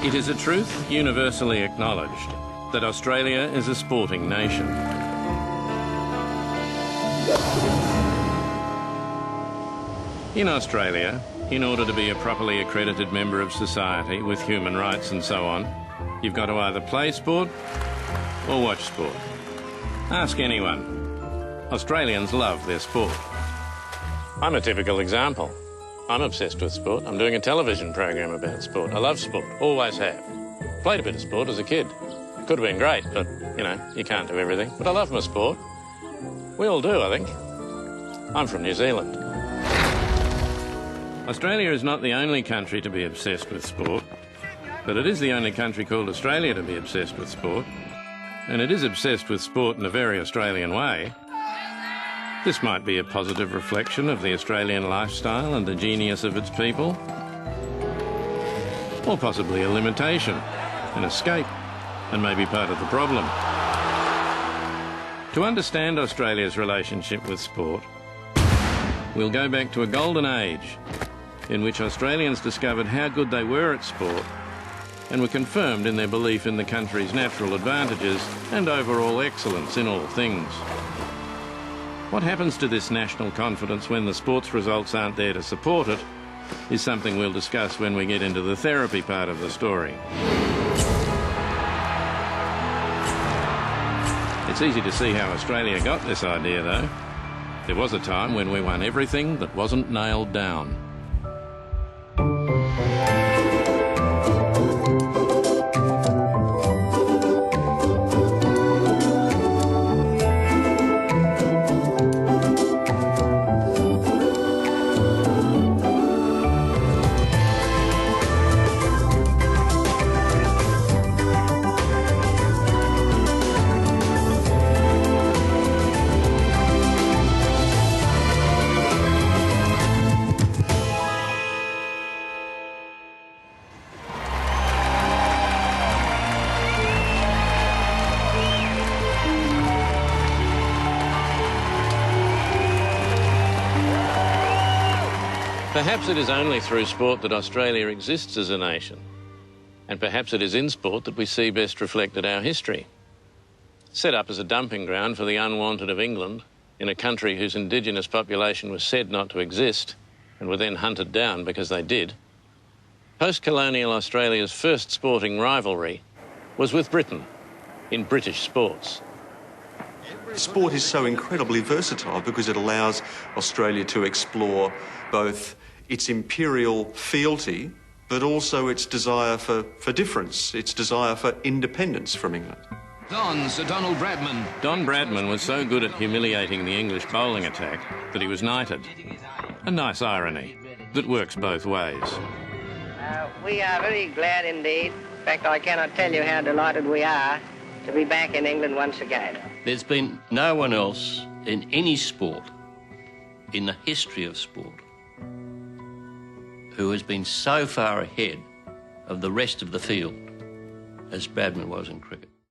It is a truth universally acknowledged that Australia is a sporting nation. In Australia, in order to be a properly accredited member of society with human rights and so on, you've got to either play sport or watch sport. Ask anyone. Australians love their sport. I'm a typical example. I'm obsessed with sport. I'm doing a television program about sport. I love sport, always have. Played a bit of sport as a kid. Could have been great, but, you know, you can't do everything. But I love my sport. We all do, I think. I'm from New Zealand. Australia is not the only country to be obsessed with sport, but it is the only country called Australia to be obsessed with sport, and it is obsessed with sport in a very Australian way. This might be a positive reflection of the Australian lifestyle and the genius of its people, or possibly a limitation, an escape, and maybe part of the problem. To understand Australia's relationship with sport, we'll go back to a golden age in which Australians discovered how good they were at sport and were confirmed in their belief in the country's natural advantages and overall excellence in all things. What happens to this national confidence when the sports results aren't there to support it is something we'll discuss when we get into the therapy part of the story. It's easy to see how Australia got this idea, though. There was a time when we won everything that wasn't nailed down. Perhaps it is only through sport that Australia exists as a nation, and perhaps it is in sport that we see best reflected our history. Set up as a dumping ground for the unwanted of England, in a country whose indigenous population was said not to exist, and were then hunted down because they did, post-colonial Australia's first sporting rivalry was with Britain, in British sports. Sport is so incredibly versatile because it allows Australia to explore both its imperial fealty, but also its desire for difference, its desire for independence from England. Sir Donald Bradman. Don Bradman was so good at humiliating the English bowling attack that he was knighted. A nice irony that works both ways. We are very glad indeed. In fact, I cannot tell you how delighted we are to be back in England once again. There's been no one else in any sport, in the history of sport, who has been so far ahead of the rest of the field as Bradman was in cricket.